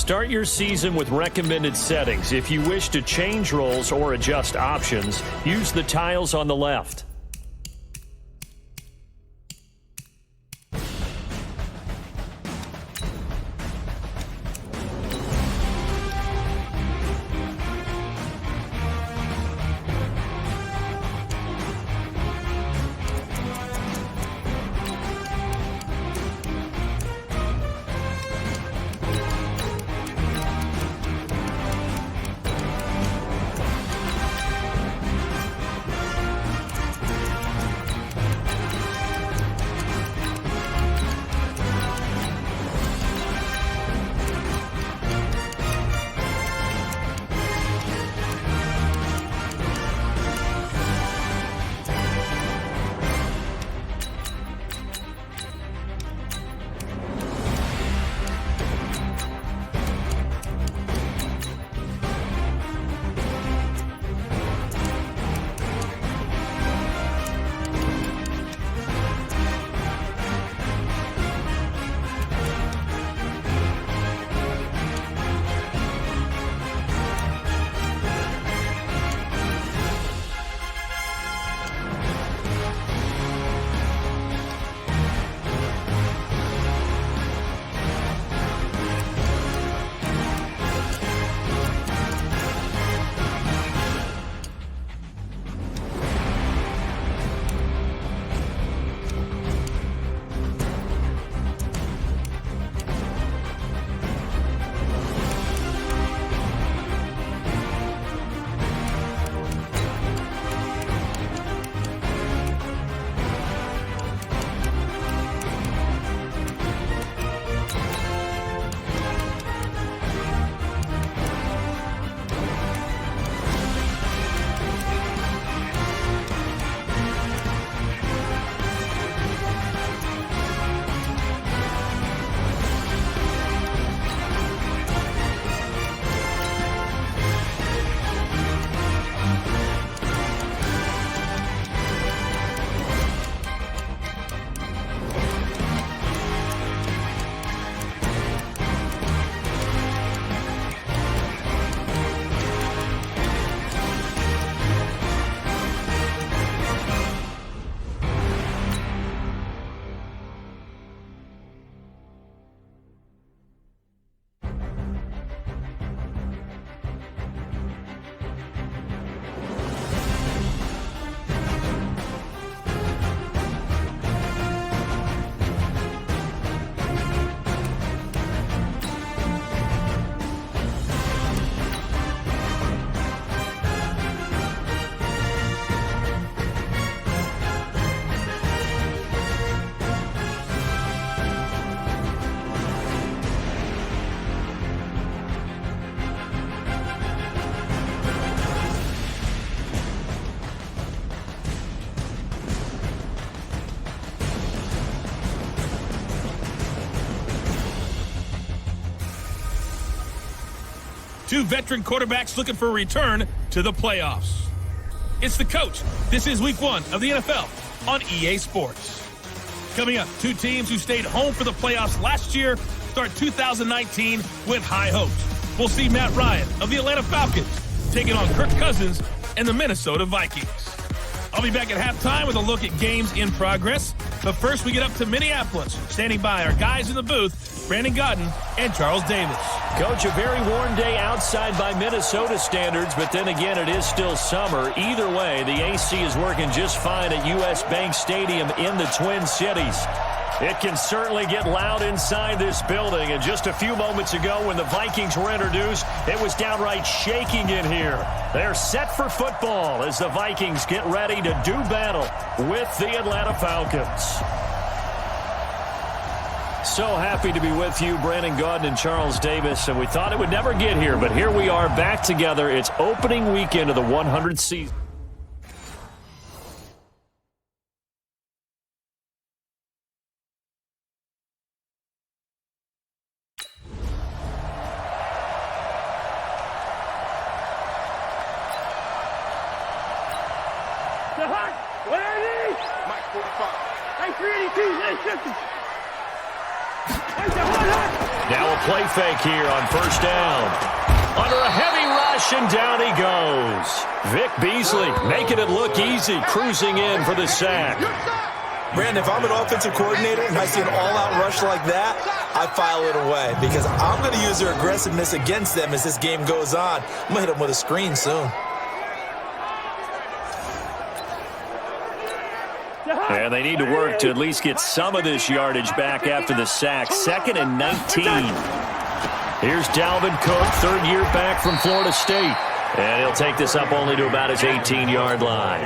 Start your season with recommended settings. If you wish to change roles or adjust options, use the tiles on the left. Two veteran quarterbacks looking for a return to the playoffs. It's The Coach. This is week 1 of the NFL on EA Sports. Coming up, two teams who stayed home for the playoffs last year start 2019 with high hopes. We'll see Matt Ryan of the Atlanta Falcons taking on Kirk Cousins and the Minnesota Vikings. I'll be back at halftime with a look at games in progress. But first, we get up to Minneapolis. Standing by our guys in the booth, Brandon Godden and Charles Davis. Coach, a very warm day outside by Minnesota standards, but then again, it is still summer. Either way, the AC is working just fine at U.S. Bank Stadium in the Twin Cities. It can certainly get loud inside this building. And just a few moments ago when the Vikings were introduced, it was downright shaking in here. They're set for football as the Vikings get ready to do battle with the Atlanta Falcons. So happy to be with you, Brandon Godden and Charles Davis. And we thought it would never get here, but here we are back together. It's opening weekend of the 100th season. Mike 45. Hey, 382, hey, 50. Hey, 100. Now a play fake here on first down. Under a heavy rush, and down he goes. Vic Beasley making it look easy, cruising in for the sack. Brandon, if I'm an offensive coordinator and I see an all-out rush like that, I file it away because I'm going to use their aggressiveness against them as this game goes on. I'm going to hit them with a screen soon. And they need to work to at least get some of this yardage back after the sack. 2nd and 19. Here's Dalvin Cook, third year back from Florida State. And he'll take this up only to about his 18-yard line.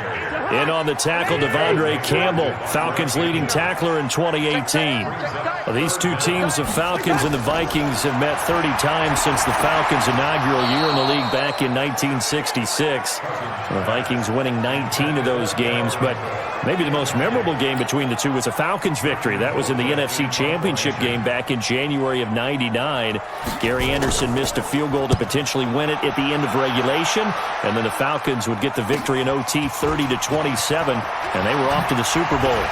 In on the tackle, Devondre Campbell, Falcons leading tackler in 2018. Well, these two teams, the Falcons and the Vikings, have met 30 times since the Falcons' inaugural year in the league back in 1966. The Vikings winning 19 of those games, but maybe the most memorable game between the two was a Falcons victory. That was in the NFC Championship game back in January of '99. Gary Anderson missed a field goal to potentially win it at the end of regulation, and then the Falcons would get the victory in OT 30-27, and they were off to the Super Bowl.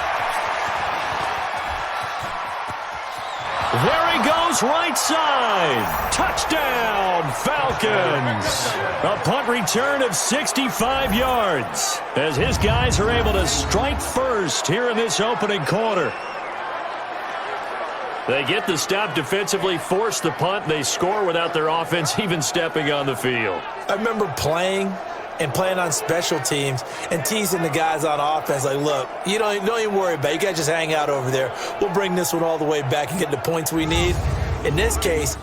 There he goes, right side. Touchdown, Falcons. A punt return of 65 yards as his guys are able to strike first here in this opening quarter. They get the stop defensively, force the punt. They score without their offense even stepping on the field. I remember playing on special teams and teasing the guys on offense like, look, you don't even worry about it. You guys just hang out over there. We'll bring this one all the way back and get the points we need. In this case,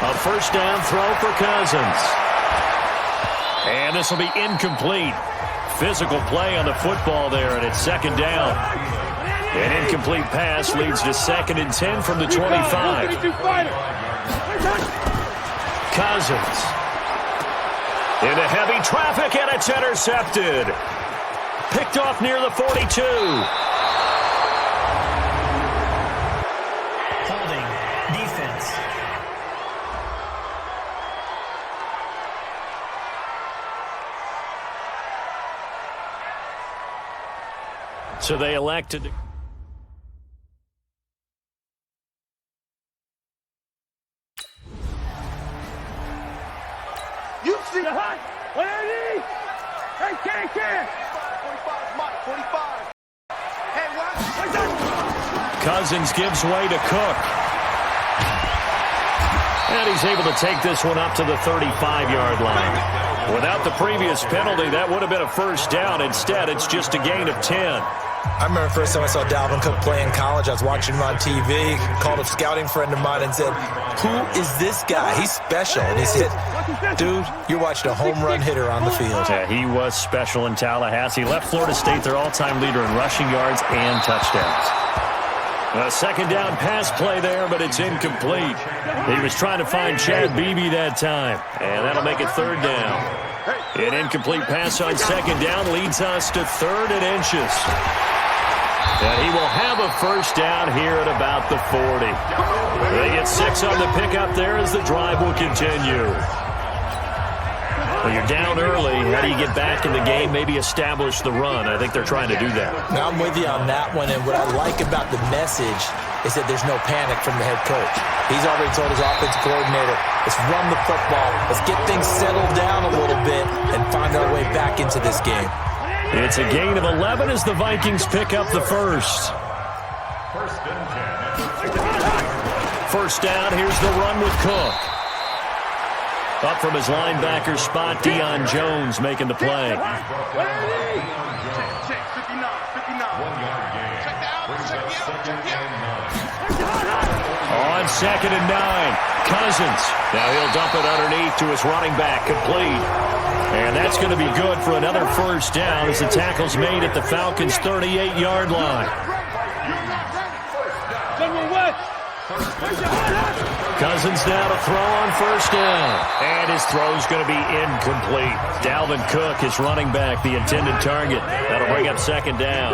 a first down throw for Cousins. And this will be incomplete. Physical play on the football there, and it's 2nd down. An incomplete pass leads to 2nd and 10 from the 25. Cousins. Into heavy traffic, and it's intercepted. Picked off near the 42. Holding. Defense. So they elected to... You see the hot. What are these? Hey, can. 45. Hey, what? Cousins gives way to Cook. And he's able to take this one up to the 35-yard line. Without the previous penalty, that would have been a first down. Instead, it's just a gain of 10. I remember the first time I saw Dalvin Cook play in college. I was watching him on TV, called a scouting friend of mine and said, who is this guy? He's special. And he said, dude, you're watching a home run hitter on the field. Yeah, he was special in Tallahassee. Left Florida State their all-time leader in rushing yards and touchdowns. A 2nd down pass play there, but it's incomplete. He was trying to find Chad Beebe that time, and that'll make it 3rd down. An incomplete pass on 2nd down leads us to 3rd and inches. And he will have a first down here at about the 40. They get 6 on the pickup there as the drive will continue. Well, you're down early. How do you get back in the game, maybe establish the run? I think they're trying to do that. Now, I'm with you on that one, and what I like about the message is that there's no panic from the head coach. He's already told his offensive coordinator, let's run the football, let's get things settled down a little bit and find our way back into this game. It's a gain of 11 as the Vikings pick up the first. First down, here's the run with Cook. Up from his linebacker spot, Deion Jones making the play. On 2nd and 9, Cousins. Now he'll dump it underneath to his running back, complete. And that's going to be good for another first down as the tackle's made at the Falcons' 38-yard line. Cousins now to throw on first down. And his throw's going to be incomplete. Dalvin Cook is running back, the intended target. That'll bring up 2nd down.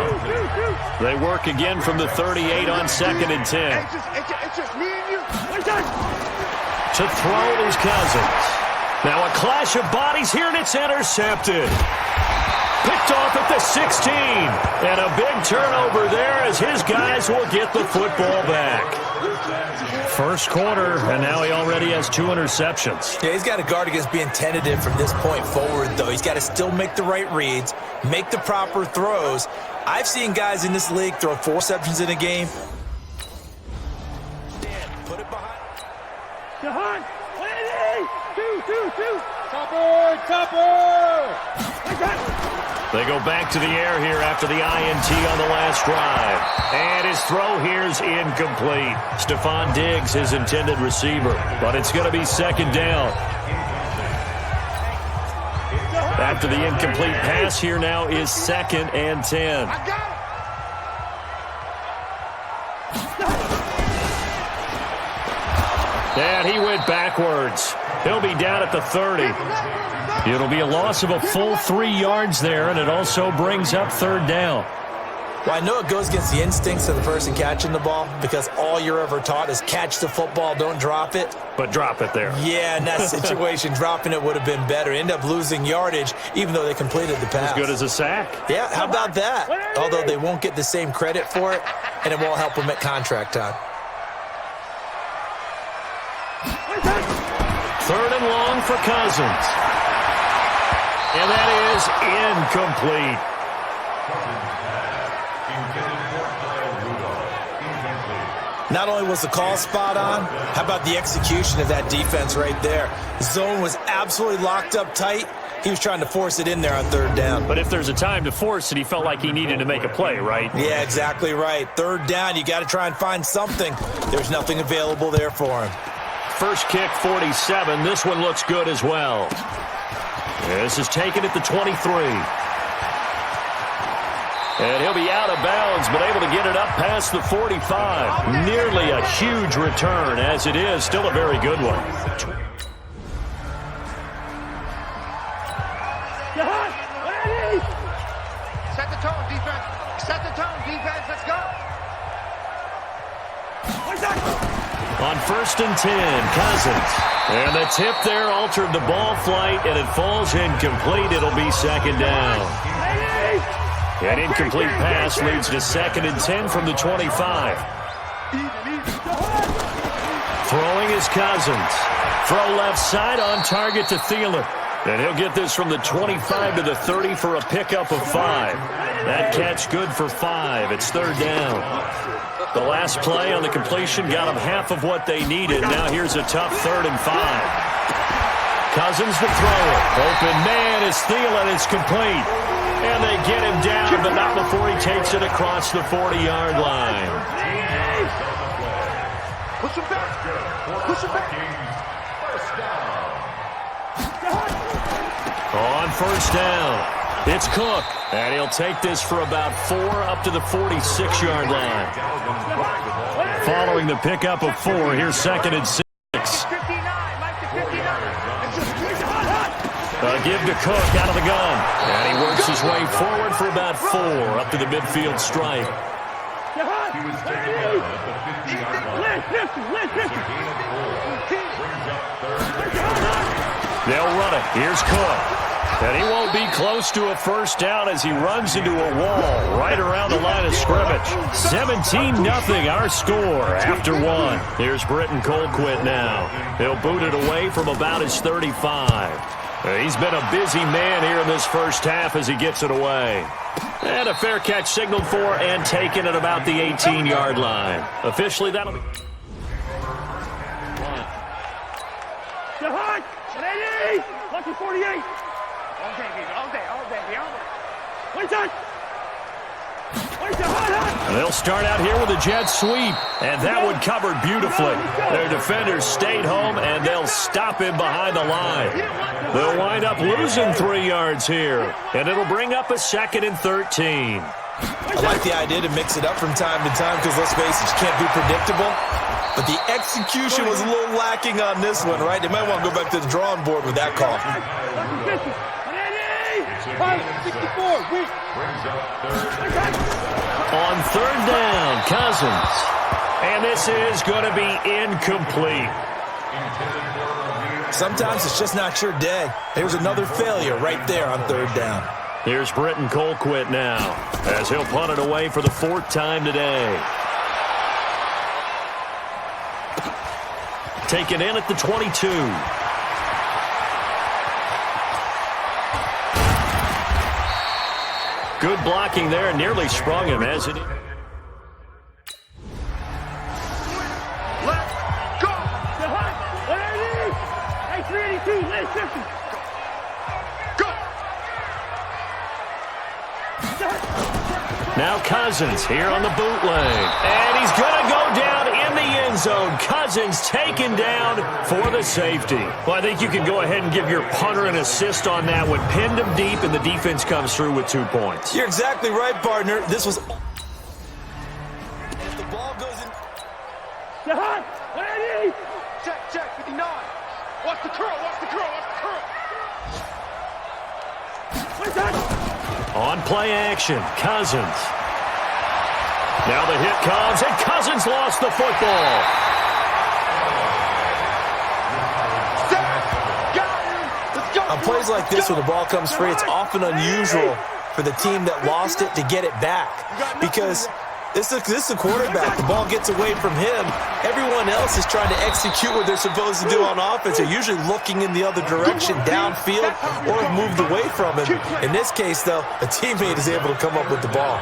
They work again from the 38 on 2nd and 10. It's just me and you. To throw is Cousins. Now a clash of bodies here, and it's intercepted. Picked off at the 16. And a big turnover there as his guys will get the football back. First quarter, and now he already has 2 interceptions. Yeah, he's got to guard against being tentative from this point forward, though. He's got to still make the right reads, make the proper throws. I've seen guys in this league throw 4 receptions in a game. Put it behind. Jahan, 2. Topper. They go back to the air here after the INT on the last drive. And his throw here's incomplete. Stephon Diggs, his intended receiver. But it's going to be second down. After the incomplete pass, here now is 2nd and 10. And he went backwards. He'll be down at the 30. It'll be a loss of a full 3 yards there, and it also brings up 3rd down. Well, I know it goes against the instincts of the person catching the ball because all you're ever taught is catch the football, don't drop it. But drop it there. Yeah, in that situation, dropping it would have been better. End up losing yardage, even though they completed the pass. As good as a sack. Yeah, how about that? Although they won't get the same credit for it, and it won't help them at contract time. 3rd and long for Cousins. And that is incomplete. Not only was the call spot on, how about the execution of that defense right there? The zone was absolutely locked up tight. He was trying to force it in there on 3rd down. But if there's a time to force it, he felt like he needed to make a play, right? Yeah, exactly right. 3rd down, you got to try and find something. There's nothing available there for him. First kick, 47. This one looks good as well. This is taken at the 23. And he'll be out of bounds, but able to get it up past the 45. Nearly a huge return, as it is. Still a very good one. Set the tone, defense. Set the tone, defense. Let's go. On 1st and 10, Cousins. And the tip there altered the ball flight, and it falls incomplete. It'll be 2nd down. An incomplete pass leads to 2nd and 10 from the 25. Throwing is Cousins. Throw left side on target to Thielen. And he'll get this from the 25 to the 30 for a pickup of 5. That catch good for 5. It's 3rd down. The last play on the completion got them half of what they needed. Now here's a tough 3rd and 5. Cousins to throw it. Open man is Thielen. It's complete. And they get him down, but not before he takes it across the 40-yard line. Push him back. Push him back. On 1st down, it's Cook. And he'll take this for about 4 up to the 46-yard line. Following the pickup of 4, here's 2nd and 6. Give to Cook out of the gun. And he works his way forward for about 4 up to the midfield stripe. They'll run it. Here's Cook. And he won't be close to a 1st down as he runs into a wall right around the line of scrimmage. 17-0 our score after 1. Here's Britton Colquitt now. He'll boot it away from about his 35. He's been a busy man here in this first half as he gets it away. And a fair catch signaled for and taken at about the 18-yard line. Officially, that'll be... Jahan, ready? Lucky 48. All day, baby. All day. One touch. And they'll start out here with a jet sweep. And that one covered beautifully. Their defenders stayed home, and they'll stop him behind the line. They'll wind up losing 3 yards here. And it'll bring up a 2nd and 13. I like the idea to mix it up from time to time because, let's face it, you can't be predictable. But the execution was a little lacking on this one, right? They might want to go back to the drawing board with that call. 64. On 3rd down, Cousins. And this is going to be incomplete. Sometimes it's just not your day. There's another failure right there on third down. Here's Britton Colquitt now, as he'll punt it away for the 4th time today. Taken in at the 22. Good blocking there, nearly sprung him as it... Let's go! The hunt! 180! Hey, 382, last 50. Go! Now Cousins here on the bootleg. And he's going to go down in the end zone. Cousins taken down for the safety. Well, I think you can go ahead and give your punter an assist on that one. Pinned him deep, and the defense comes through with 2 points. You're exactly right, partner. This was... If the ball goes in... The hunt! 180! Check, 59. Watch the curl, watch the curl, watch the curl. What's that? On play action, Cousins. Now the hit comes, and Cousins lost the football. On plays like this, when the ball comes free, it's often unusual for the team that lost it to get it back. Because this is a quarterback. The ball gets away from him. Everyone else is trying to execute what they're supposed to do on offense. They're usually looking in the other direction, downfield, or have moved away from him. In this case, though, a teammate is able to come up with the ball.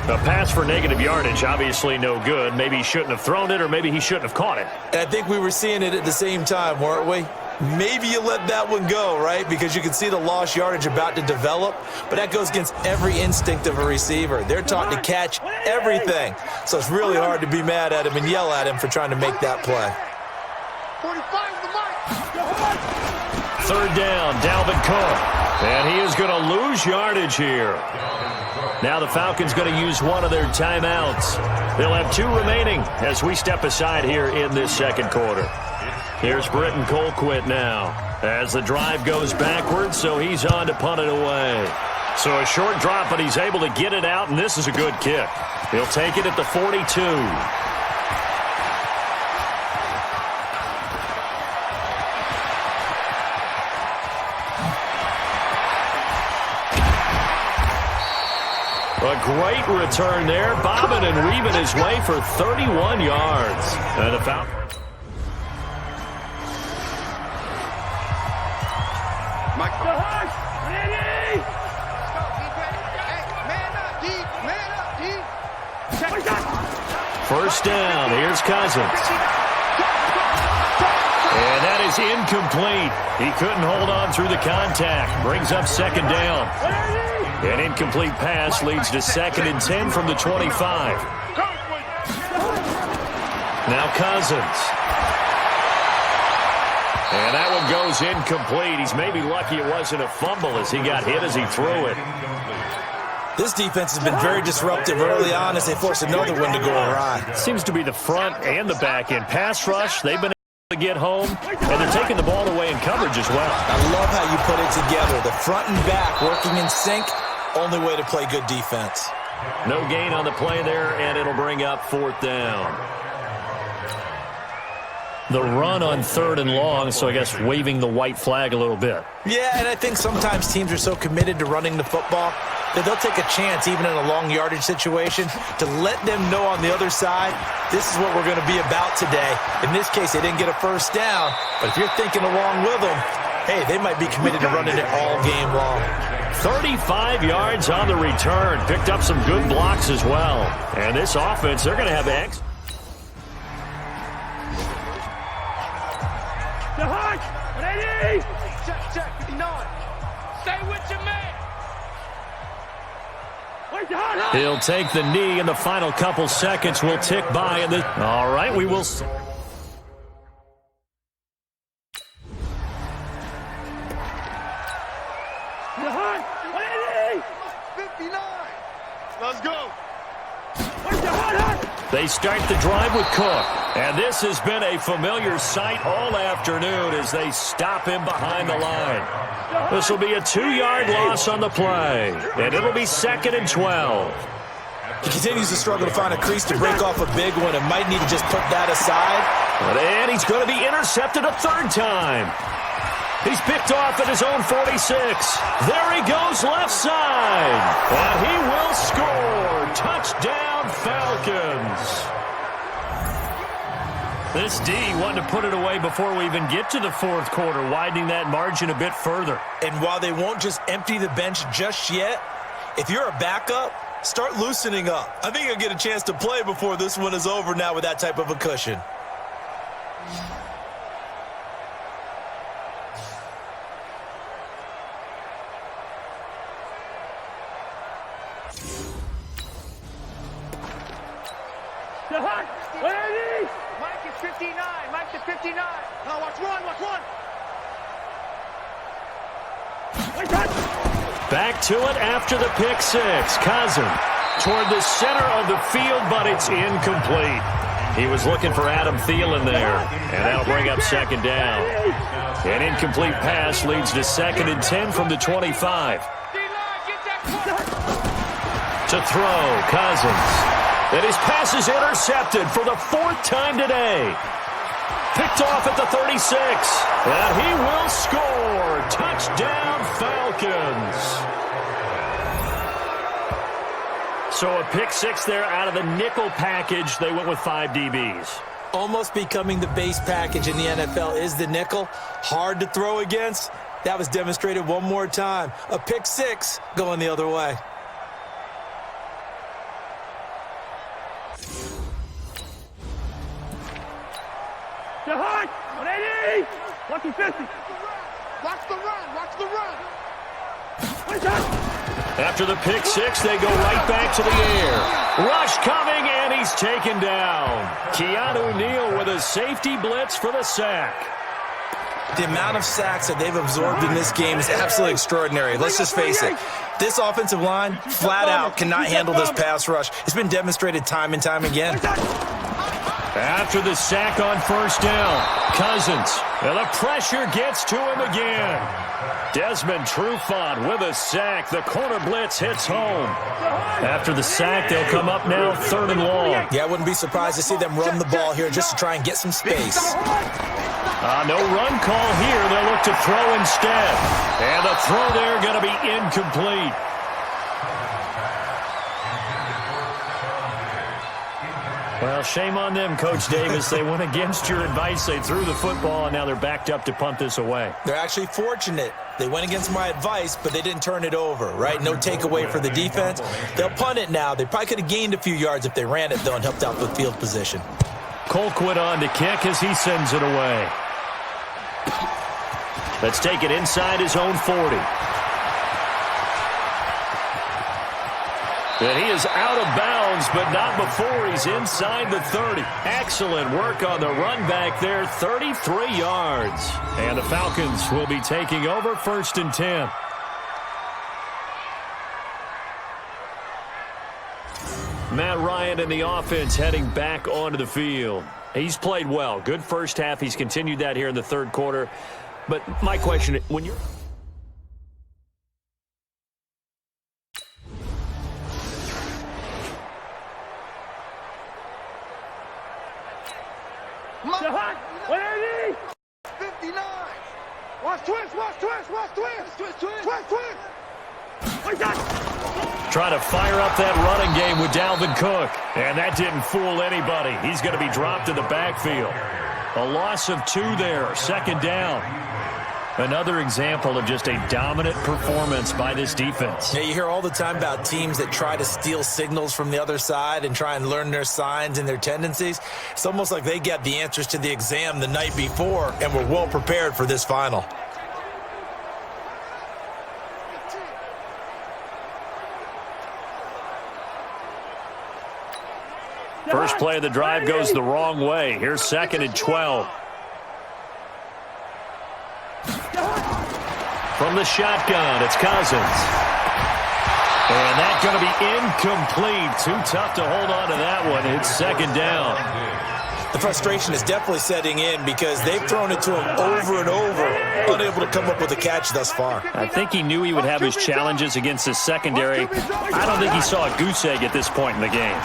A pass for negative yardage, obviously no good. Maybe he shouldn't have thrown it, or maybe he shouldn't have caught it. And I think we were seeing it at the same time, weren't we? Maybe you let that one go, right? Because you can see the lost yardage about to develop, but that goes against every instinct of a receiver. They're taught to catch everything. So it's really hard to be mad at him and yell at him for trying to make that play. 45 the mark. 3rd down, Dalvin Cook. And he is going to lose yardage here. Now the Falcons going to use one of their timeouts. They'll have 2 remaining as we step aside here in this 2nd quarter. Here's Britton Colquitt now as the drive goes backwards, so he's on to punt it away. So a short drop, but he's able to get it out, and this is a good kick. He'll take it at the 42. A great return there, bobbing and weaving his way for 31 yards. And the Falcons. First down, here's Cousins. And that is incomplete. He couldn't hold on through the contact. Brings up 2nd down. An incomplete pass leads to 2nd and 10 from the 25. Now Cousins. And that one goes incomplete. He's maybe lucky it wasn't a fumble as he got hit as he threw it. This defense has been very disruptive early on as they force another one to go awry. Seems to be the front and the back end. Pass rush, they've been able to get home, and they're taking the ball away in coverage as well. I love how you put it together. The front and back working in sync, only way to play good defense. No gain on the play there, and it'll bring up 4th down. The run on 3rd and long, so I guess waving the white flag a little bit. Yeah, and I think sometimes teams are so committed to running the football that they'll take a chance, even in a long yardage situation, to let them know on the other side, this is what we're going to be about today. In this case, they didn't get a first down, but if you're thinking along with them, hey, they might be committed to running it all game long. 35 yards on the return. Picked up some good blocks as well. And this offense, they're going to have X. The hunt! 180! Check, 59. Stay with your man. Where's the hunt? He'll take the knee, and the final couple seconds will tick by. All right, we will... The hunt! 180! 59. Let's go. Where's the hunt? They start the drive with Cook. And this has been a familiar sight all afternoon as they stop him behind the line. This will be a 2-yard loss on the play. And it'll be 2nd and 12. He continues to struggle to find a crease to break off a big one and might need to just put that aside And he's going to be intercepted a third time. He's picked off at his own 46. There he goes left side. And he will score. Touchdown, Falcons. This D wanted to put it away before we even get to the fourth quarter, widening that margin a bit further. And while they won't just empty the bench just yet, if you're a backup, start loosening up. I think you'll get a chance to play before this one is over now with that type of a cushion. The hunt! Where is he? Mike is 59. Mike is 59. Now watch one, watch one. Back to it after the pick six. Cousin toward the center of the field, but it's incomplete. He was looking for Adam Thielen there, and that'll bring up second down. An incomplete pass leads to 2nd and 10 from the 25. To throw, Cousins. And his pass is intercepted for the 4th time today. Picked off at the 36. And he will score. Touchdown, Falcons. So a pick six there out of the nickel package. They went with 5 DBs. Almost becoming the base package in the NFL is the nickel. Hard to throw against. That was demonstrated one more time. A pick six going the other way. The hunt! 180! Lucky 50! Watch the run, watch the run. After the pick six, they go right back to the air. Rush coming, and he's taken down. Keanu Neal with a safety blitz for the sack. The amount of sacks that they've absorbed in this game is absolutely extraordinary. Let's just face it. This offensive line, flat out, cannot handle this pass rush. It's been demonstrated time and time again. After the sack on first down, Cousins. And the pressure gets to him again. Desmond Trufant with a sack. The corner blitz hits home. After the sack, they'll come up now 3rd and long. Yeah, I wouldn't be surprised to see them run the ball here just to try and get some space. No run call here. They'll look to throw instead. And the throw there going to be incomplete. Well, shame on them, Coach Davis. They went against your advice. They threw the football, and now they're backed up to punt this away. They're actually fortunate. They went against my advice, but they didn't turn it over, right? No takeaway for the defense. They'll punt it now. They probably could have gained a few yards if they ran it, though, and helped out with field position. Colquitt on to kick as he sends it away. Let's take it inside his own 40. And he is out of bounds, but not before he's inside the 30. Excellent work on the run back there, 33 yards. And the Falcons will be taking over 1st and 10. Matt Ryan and the offense heading back onto the field. He's played well. Good first half. He's continued that here in the 3rd quarter. But my question, when you're... The hunt! 180! 59. Watch twist, watch twist, watch twist. Twist, twist, twist, twist. Trying to fire up that running game with Dalvin Cook. And that didn't fool anybody. He's going to be dropped in the backfield. A loss of 2 there, 2nd down. Another example of just a dominant performance by this defense. Yeah, you hear all the time about teams that try to steal signals from the other side and try and learn their signs and their tendencies. It's almost like they got the answers to the exam the night before and were well prepared for this final. First play of the drive goes the wrong way. Here's 2nd and 12. From the shotgun, it's Cousins. And that's going to be incomplete. Too tough to hold on to that one. It's 2nd down. The frustration is definitely setting in because they've thrown it to him over and over, unable to come up with a catch thus far. I think he knew he would have his challenges against his secondary. I don't think he saw a goose egg at this point in the game.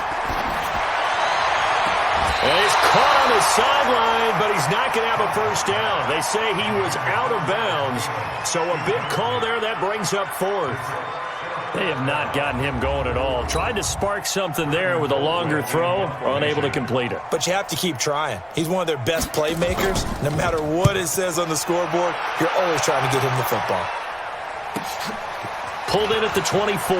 And he's caught on the sideline, but he's not going to have a first down. They say he was out of bounds, so a big call there. That brings up fourth. They have not gotten him going at all. Tried to spark something there with a longer throw, unable to complete it. But you have to keep trying. He's one of their best playmakers. No matter what it says on the scoreboard, you're always trying to get him the football. Pulled in at the 24.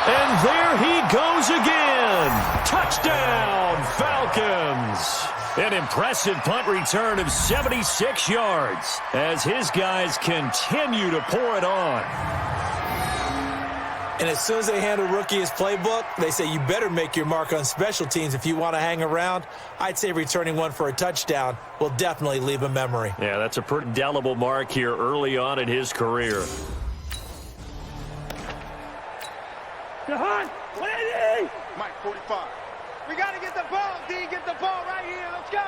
And there he goes again. Touchdown, Falcons. An impressive punt return of 76 yards as his guys continue to pour it on. And as soon as they hand a rookie his playbook, they say you better make your mark on special teams if you want to hang around. I'd say returning one for a touchdown will definitely leave a memory. Yeah, that's a pretty indelible mark here early on in his career. Jahan, 180! Mike, 45. We got to get the ball, D. Get the ball right here. Let's go.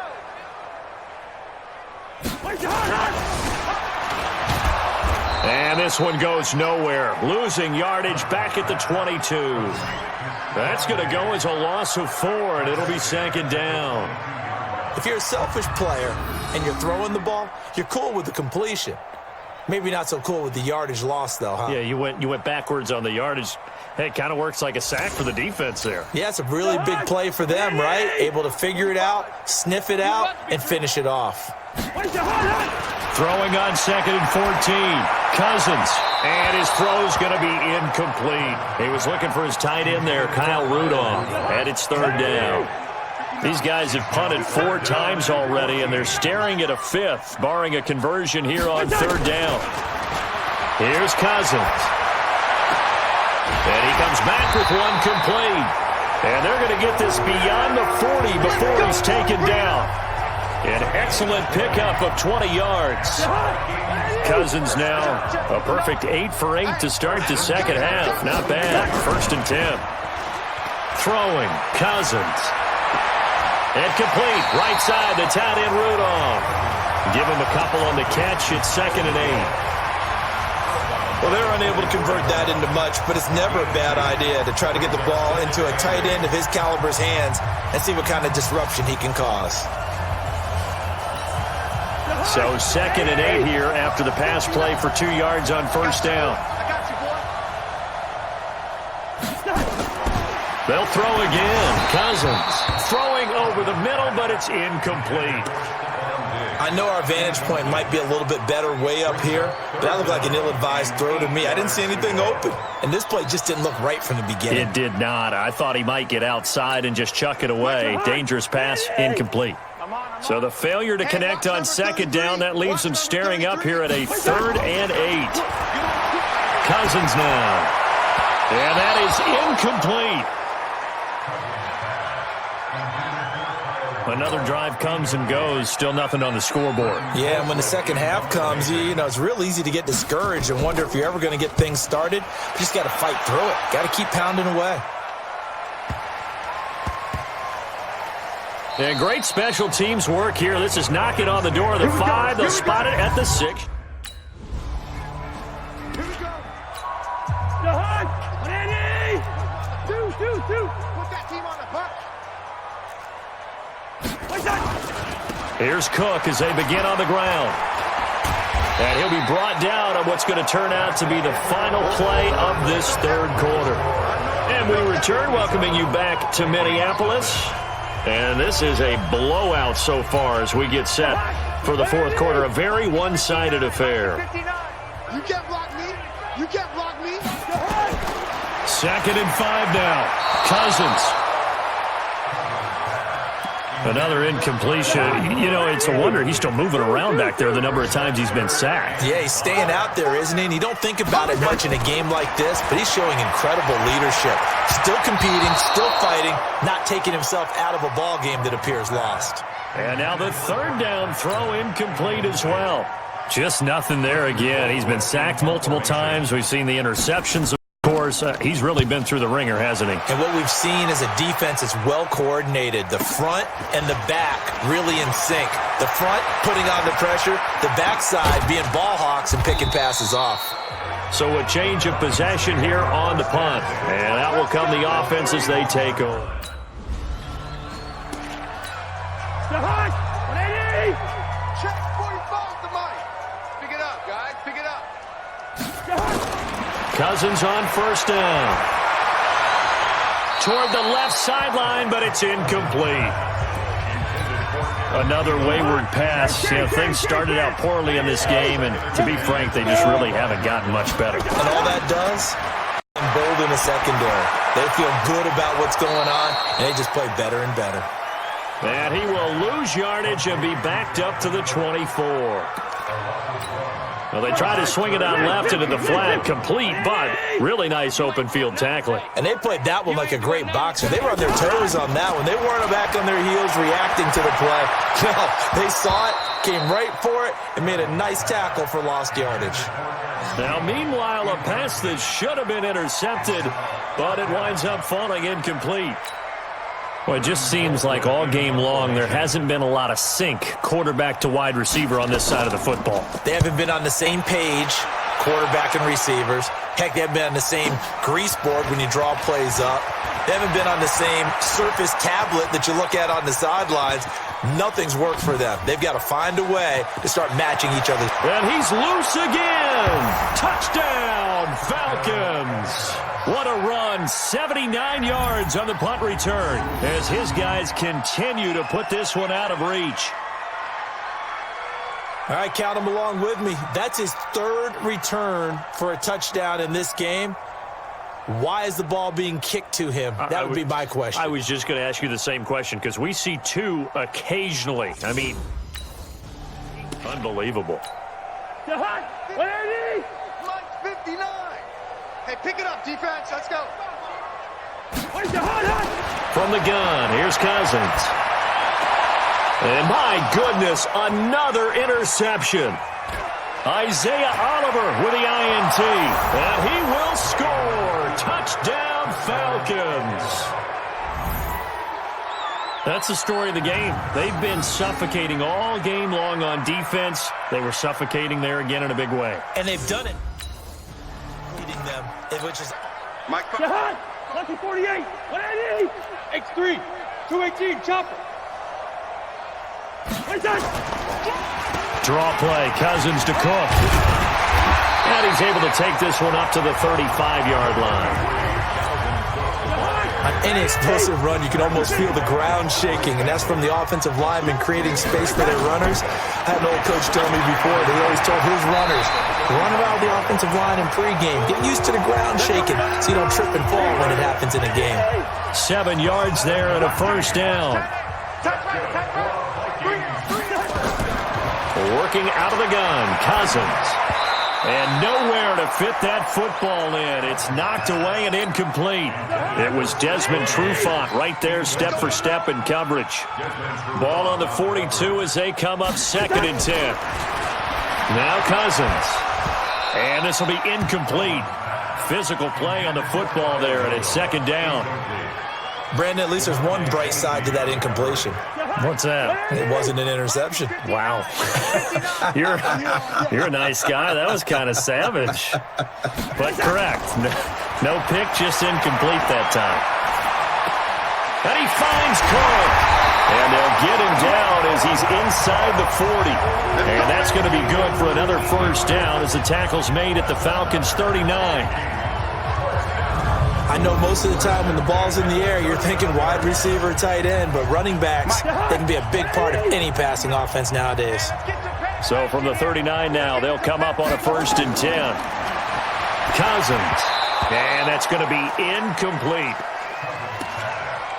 Wait, Jahan! And this one goes nowhere. Losing yardage back at the 22. That's going to go as a loss of 4, and it'll be second down. If you're a selfish player and you're throwing the ball, you're cool with the completion. Maybe not so cool with the yardage loss, though, huh? Yeah, you went backwards on the yardage. Hey, it kind of works like a sack for the defense there. Yeah, it's a really big play for them, right? Able to figure it out, sniff it out, and finish it off. Throwing on 2nd and 14. Cousins. And his throw's going to be incomplete. He was looking for his tight end there, Kyle Rudolph. And it's 3rd down. These guys have punted 4 times already, and they're staring at a 5th, barring a conversion here on 3rd down. Here's Cousins. And he comes back with one complete. And they're going to get this beyond the 40 before he's taken down. An excellent pickup of 20 yards. Cousins now a perfect 8 for 8 to start the second half. Not bad. 1st and 10. Throwing. Cousins. And complete. Right side, the tight end Rudolph. Give him a couple on the catch. It's 2nd and 8. Well, they're unable to convert that into much, but it's never a bad idea to try to get the ball into a tight end of his caliber's hands and see what kind of disruption he can cause. So 2nd and 8 here after the pass play for 2 yards on 1st down. They'll throw again. Cousins throwing over the middle, but it's incomplete. I know our vantage point might be a little bit better way up here, but that looked like an ill-advised throw to me. I didn't see anything open, and this play just didn't look right from the beginning. It did not. I thought he might get outside and just chuck it away. Dangerous pass, incomplete. So the failure to connect on 2nd down, that leaves him staring up here at a 3rd and 8. Cousins now. And that is incomplete. Another drive comes and goes. Still nothing on the scoreboard. Yeah, and when the second half comes, you know, it's real easy to get discouraged and wonder if you're ever going to get things started. You just got to fight through it. Got to keep pounding away. And great special teams work here. This is knocking on the door of the 5. They'll spot it at the 6. Here we go. Jahan, 180! Two. Put that team on the puck. Here's Cook as they begin on the ground. And he'll be brought down on what's going to turn out to be the final play of this 3rd quarter. And we return, welcoming you back to Minneapolis. And this is a blowout so far as we get set for the 4th quarter. A very one-sided affair. 59. You can't block me. You can't block me. 2nd and 5 now. Cousins. Another incompletion. You know, it's a wonder he's still moving around back there the number of times he's been sacked. Yeah, he's staying out there, isn't he? And you don't think about it much in a game like this, but he's showing incredible leadership. Still competing, still fighting, not taking himself out of a ball game that appears lost. And now the 3rd down throw incomplete as well. Just nothing there again. He's been sacked multiple times. We've seen the interceptions. Of course, he's really been through the ringer, hasn't he? And what we've seen is a defense that's well coordinated. The front and the back really in sync. The front putting on the pressure, the backside being ball hawks and picking passes off. So a change of possession here on the punt. And that will come the offense as they take over. Check 45 the money. Pick it up, guys. Pick it up. Cousins on first down. Toward the left sideline, but it's incomplete. Another wayward pass. You know, things started out poorly in this game, and to be frank, they just really haven't gotten much better. And all that does, embolden the secondary. They feel good about what's going on, and they just play better and better. And he will lose yardage and be backed up to the 24. Well, they try to swing it out left into the flat, complete, but really nice open field tackling. And they played that one like a great boxer. They were on their toes on that one. They weren't back on their heels reacting to the play. No, they saw it, came right for it, and made a nice tackle for lost yardage. Now, meanwhile, a pass that should have been intercepted, but it winds up falling incomplete. Well, it just seems like all game long there hasn't been a lot of sync quarterback to wide receiver on this side of the football. They haven't been on the same page, quarterback and receivers. Heck, they haven't been on the same grease board when you draw plays up. They haven't been on the same Surface tablet that you look at on the sidelines. Nothing's worked for them. They've got to find a way to start matching each other. And he's loose again. Touchdown, Falcons. What a run. 79 yards on the punt return as his guys continue to put this one out of reach. All right, count them along with me. That's his third return for a touchdown in this game. Why is the ball being kicked to him? That would be my question. I was just going to ask you the same question because we see two occasionally. I mean, unbelievable. Line 59. Hey, pick it up, defense. Let's go. From the gun, here's Cousins. And my goodness, another interception. Isaiah Oliver with the INT. And he will score. Touchdown, Falcons. That's the story of the game. They've been suffocating all game long on defense. They were suffocating there again in a big way. And they've done it. Leading them, which is... Mike. 48, 180, X3, 218, chopper. Draw play, Cousins to Cook. And he's able to take this one up to the 35-yard line. On any explosive run, you can almost feel the ground shaking, and that's from the offensive linemen creating space for their runners. I had an old coach tell me before that he always told his runners, run around the offensive line in pregame. Get used to the ground shaking so you don't trip and fall when it happens in a game. 7 yards there and a first down. Working out of the gun, Cousins. And nowhere to fit that football in. It's knocked away and incomplete. It was Desmond Trufant right there, step for step in coverage. Ball on the 42 as they come up 2nd and 10. Now Cousins. And this will be incomplete. Physical play on the football there, and it's 2nd down. Brandon, at least there's one bright side to that incompletion. What's that? It wasn't an interception. Wow. You're a nice guy. That was kind of savage. But correct. No pick, just incomplete that time. And he finds Cook. And they'll get him down as he's inside the 40. And that's going to be good for another first down as the tackle's made at the Falcons' 39. I know most of the time when the ball's in the air, you're thinking wide receiver, tight end, but running backs, they can be a big part of any passing offense nowadays. So from the 39 now, they'll come up on a 1st and 10. Cousins. And that's going to be incomplete.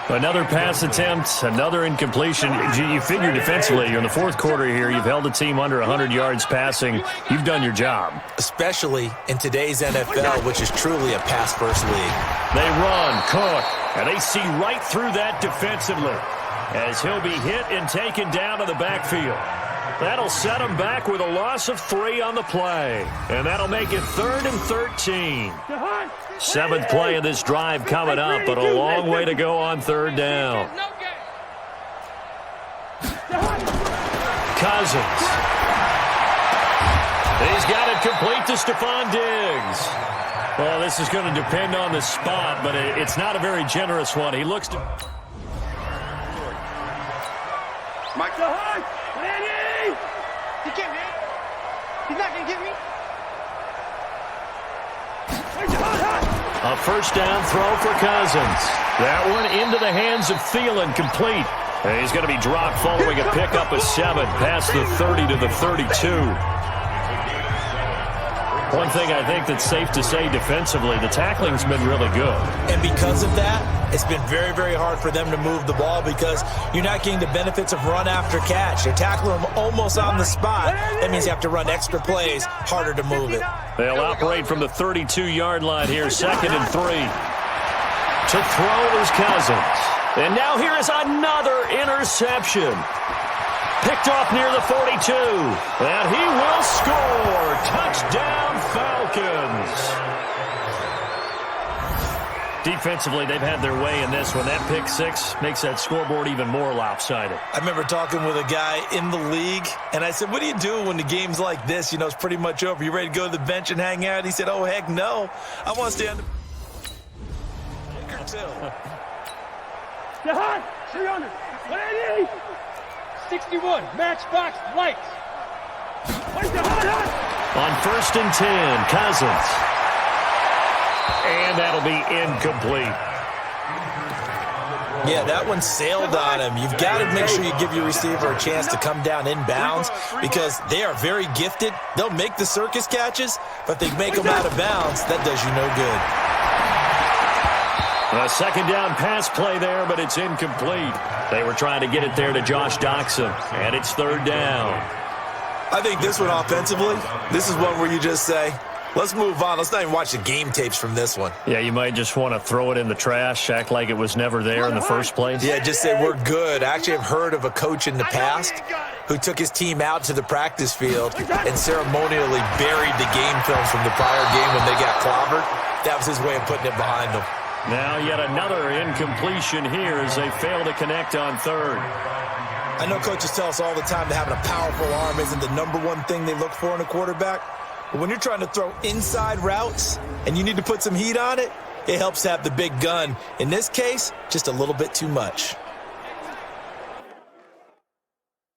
Another pass attempt, another incompletion. You figure defensively, in the 4th quarter here, you've held the team under 100 yards passing. You've done your job. Especially in today's NFL, which is truly a pass-first league. They run, Cook, and they see right through that defensively as he'll be hit and taken down to the backfield. That'll set him back with a loss of 3 on the play, and that'll make it 3rd and 13. 7th play of this drive coming up, but a long way to go on 3rd down. Cousins. He's got it complete to Stephon Diggs. Well, this is going to depend on the spot, but it's not a very generous one. He looks to... Mike. The hard. Ready. He can't, man. He's not going to get me. A first down throw for Cousins. That one into the hands of Thielen, complete. And he's going to be dropped following a pickup of 7 past the 30 to the 32. One thing I think that's safe to say defensively, the tackling's been really good. And because of that, it's been very, very hard for them to move the ball because you're not getting the benefits of run after catch. You're tackling them almost on the spot. That means you have to run extra plays, harder to move it. They'll operate from the 32-yard line here, 2nd and 3. To throw is Cousins. And now here is another interception. Picked off near the 42. And he will score. Touchdown, Falcons. Defensively, they've had their way in this one. That pick 6 makes that scoreboard even more lopsided. I remember talking with a guy in the league, and I said, what do you do when the game's like this? You know, it's pretty much over. You ready to go to the bench and hang out? He said, oh, heck no. I want to stay on the... 300. 180. 61. Matchbox lights. On 1st and 10, Cousins. And that'll be incomplete. Yeah, that one sailed on him. You've got to make sure you give your receiver a chance to come down inbounds because they are very gifted. They'll make the circus catches, but they make them out of bounds. That does you no good. A 2nd down pass play there, but it's incomplete. They were trying to get it there to Josh Doxson, and it's 3rd down. I think this one offensively, this is one where you just say, let's move on. Let's not even watch the game tapes from this one. Yeah, you might just want to throw it in the trash, act like it was never there in the first place. Yeah, just say we're good. I actually have heard of a coach in the past who took his team out to the practice field and ceremonially buried the game films from the prior game when they got clobbered. That was his way of putting it behind them. Now yet another incompletion here as they fail to connect on 3rd. I know coaches tell us all the time that having a powerful arm isn't the #1 thing they look for in a quarterback. But when you're trying to throw inside routes and you need to put some heat on it, it helps to have the big gun. In this case, just a little bit too much.